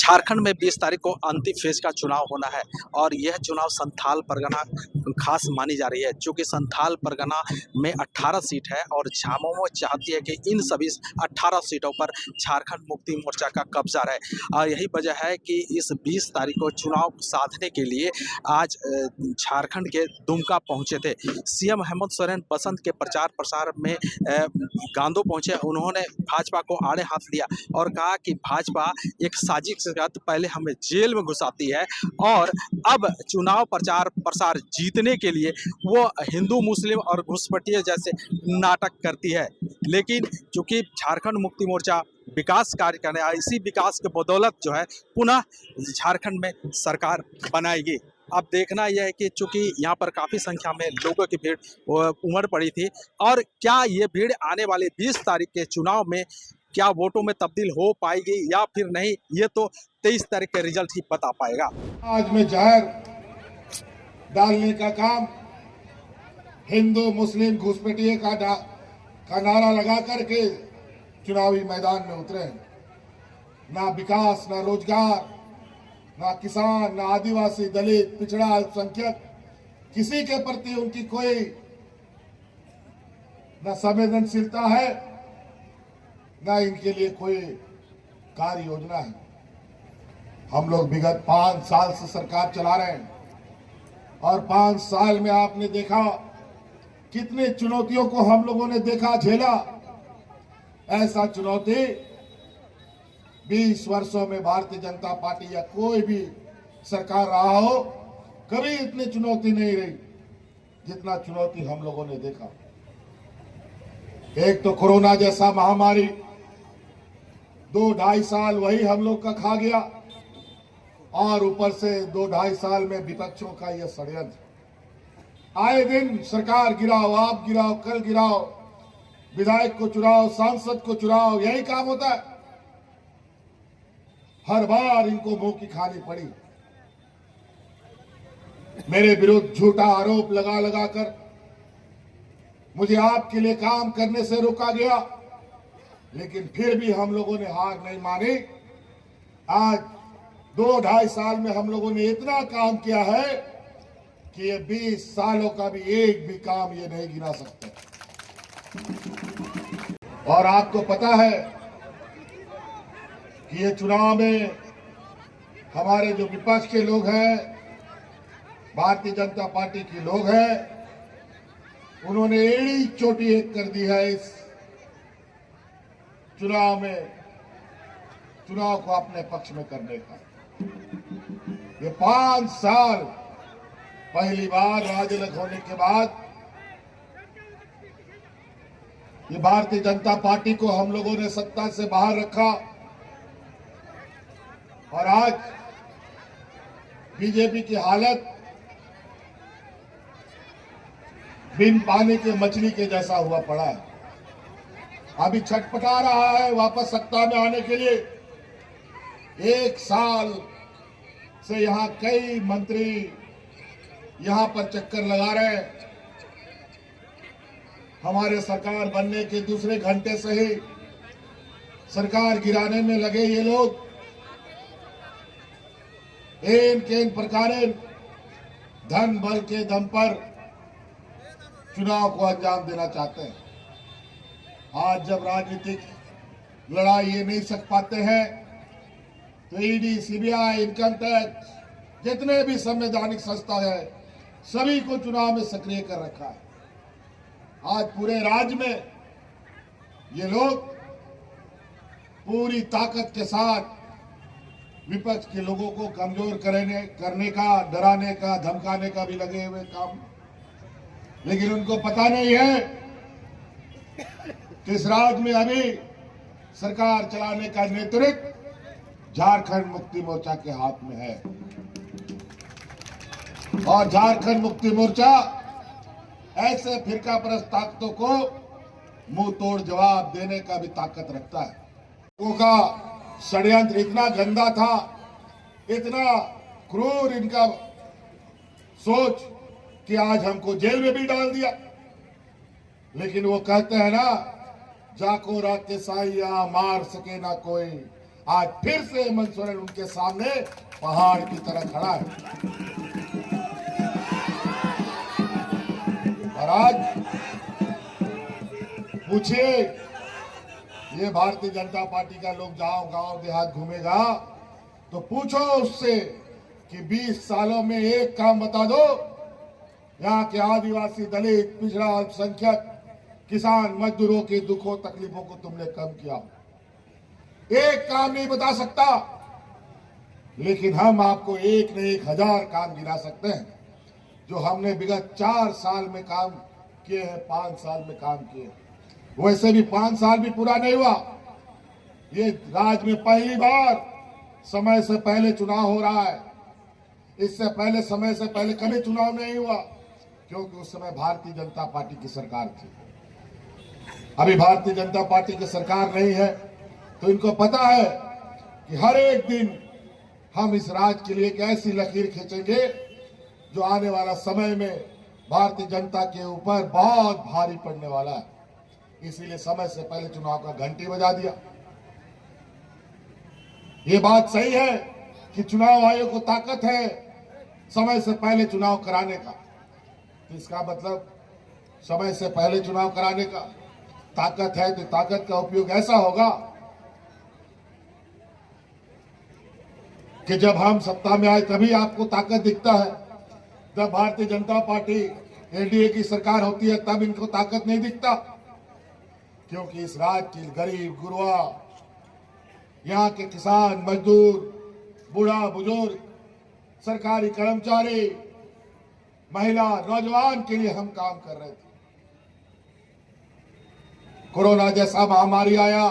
झारखंड में 20 तारीख को अंतिम फेज का चुनाव होना है और यह चुनाव संथाल परगना खास मानी जा रही है, चूँकि संथाल परगना में 18 सीट है और झामुमो चाहती है कि इन सभी 18 सीटों पर झारखंड मुक्ति मोर्चा का कब्जा रहे और यही वजह है कि इस 20 तारीख को चुनाव साधने के लिए आज झारखंड के दुमका पहुंचे थे। सीएम हेमंत सोरेन बसंत के प्रचार प्रसार में गांदो पहुंचे। उन्होंने भाजपा को आड़े हाथ लिया और कहा कि भाजपा एक साजिश के तहत पहले हमें जेल में घुसाती है और अब चुनाव प्रचार प्रसार जीतने के लिए वो हिंदू मुस्लिम और घुसपैठिए जैसे नाटक करती है। लेकिन चूंकि झारखंड मुक्ति मोर्चा विकास कार्य करने इसी विकास के बदौलत जो है पुनः झारखंड में सरकार बनाएगी। अब देखना यह है कि चूंकि यहाँ पर काफ़ी संख्या में लोगों की भीड़ उमड़ पड़ी थी और क्या ये भीड़ आने वाले 20 तारीख के चुनाव में क्या वोटों में तब्दील हो पाएगी या फिर नहीं, ये तो 23 तारीख के रिजल्ट ही बता पाएगा। आज में जहर डालने का काम हिंदू मुस्लिम घुसपैठिए का नारा लगा करके चुनावी मैदान में उतरे। ना विकास, ना रोजगार, ना किसान, ना आदिवासी, दलित, पिछड़ा, अल्पसंख्यक, किसी के प्रति उनकी कोई ना संवेदनशीलता है, ना इनके लिए कोई कार्य योजना है। हम लोग विगत 5 साल से सरकार चला रहे हैं और 5 साल में आपने देखा कितने चुनौतियों को हम लोगों ने देखा, झेला। ऐसा चुनौती 20 वर्षों में भारतीय जनता पार्टी या कोई भी सरकार रहा हो, कभी इतनी चुनौती नहीं रही जितना चुनौती हम लोगों ने देखा। एक तो कोरोना जैसा महामारी 2-2.5 साल वही हम लोग का खा गया और ऊपर से 2-2.5 साल में विपक्षों का यह षड्यंत्र। आए दिन सरकार गिराओ, आप गिराओ, कल गिराओ, विधायक को चुराओ, सांसद को चुराओ, यही काम होता है। हर बार इनको मुंह की खानी पड़ी। मेरे विरुद्ध झूठा आरोप लगा लगा कर मुझे आपके लिए काम करने से रोका गया, लेकिन फिर भी हम लोगों ने हार नहीं मानी। आज 2-2.5 साल में हम लोगों ने इतना काम किया है कि ये 20 सालों का भी एक भी काम ये नहीं गिना सकते। और आपको पता है कि ये चुनाव में हमारे जो विपक्ष के लोग हैं, भारतीय जनता पार्टी के लोग हैं, उन्होंने एड़ी चोटी एक कर दी है इस चुनाव में, चुनाव को अपने पक्ष में करने का। ये 5 साल पहली बार राजनीति होने के बाद ये भारतीय जनता पार्टी को हम लोगों ने सत्ता से बाहर रखा और आज बीजेपी की हालत बिन पानी के मछली के जैसा हुआ पड़ा है। अभी छटपटा रहा है वापस सत्ता में आने के लिए। 1 साल से यहाँ कई मंत्री यहाँ पर चक्कर लगा रहे हैं। हमारे सरकार बनने के दूसरे घंटे से ही सरकार गिराने में लगे ये लोग केन प्रकारे धन बल के दम पर चुनाव को अंजाम देना चाहते हैं। आज जब राजनीतिक लड़ाई ये नहीं सक पाते हैं तो ईडी, सीबीआई, इनकम टैक्स, जितने भी संवैधानिक संस्था है, सभी को चुनाव में सक्रिय कर रखा है। आज पूरे राज्य में ये लोग पूरी ताकत के साथ विपक्ष के लोगों को कमजोर करने का, डराने का, धमकाने का भी लगे हुए काम। लेकिन उनको पता नहीं है कि इस राज्य में अभी सरकार चलाने का नेतृत्व झारखंड मुक्ति मोर्चा के हाथ में है और झारखंड मुक्ति मोर्चा ऐसे फिरका परस्त ताकतों को मुंह तोड़ जवाब देने का भी ताकत रखता है। लोगों का षड्यंत्र इतना गंदा था, इतना क्रूर इनका सोच कि आज हमको जेल में भी डाल दिया। लेकिन वो कहते हैं ना, जाको रात के साइया मार सके ना कोई, आज फिर से हेमंत सोरेन उनके सामने पहाड़ की तरह खड़ा है। और आज पूछिए, ये भारतीय जनता पार्टी का लोग गांव गांव देहात घूमेगा तो पूछो उससे कि 20 सालों में एक काम बता दो, यहाँ के आदिवासी, दलित, पिछड़ा, अल्पसंख्यक, किसान, मजदूरों के दुखों तकलीफों को तुमने कम किया। एक काम नहीं बता सकता, लेकिन हम आपको एक न एक हजार काम गिना सकते हैं जो हमने विगत 4 साल में काम किए हैं, 5 साल में काम किए। वैसे भी 5 साल भी पूरा नहीं हुआ। ये राज्य में पहली बार समय से पहले चुनाव हो रहा है। इससे पहले समय से पहले कभी चुनाव नहीं हुआ, क्योंकि उस समय भारतीय जनता पार्टी की सरकार थी। अभी भारतीय जनता पार्टी की सरकार नहीं है, तो इनको पता है कि हर एक दिन हम इस राज्य के लिए एक ऐसी लकीर खींचेंगे जो आने वाला समय में भारतीय जनता के ऊपर बहुत भारी पड़ने वाला है। इसीलिए समय से पहले चुनाव का घंटी बजा दिया। ये बात सही है कि चुनाव आयोग को ताकत है समय से पहले चुनाव कराने का। तो इसका मतलब समय से पहले चुनाव कराने का ताकत है, तो ताकत का उपयोग ऐसा होगा कि जब हम सत्ता में आए तभी आपको ताकत दिखता है। जब भारतीय जनता पार्टी एनडीए की सरकार होती है तब इनको ताकत नहीं दिखता, क्योंकि इस राज्य की गरीब गुरबा, यहाँ के किसान, मजदूर, बूढ़ा बुजुर्ग, सरकारी कर्मचारी, महिला, नौजवान के लिए हम काम कर रहे थे। कोरोना जैसा महामारी आया,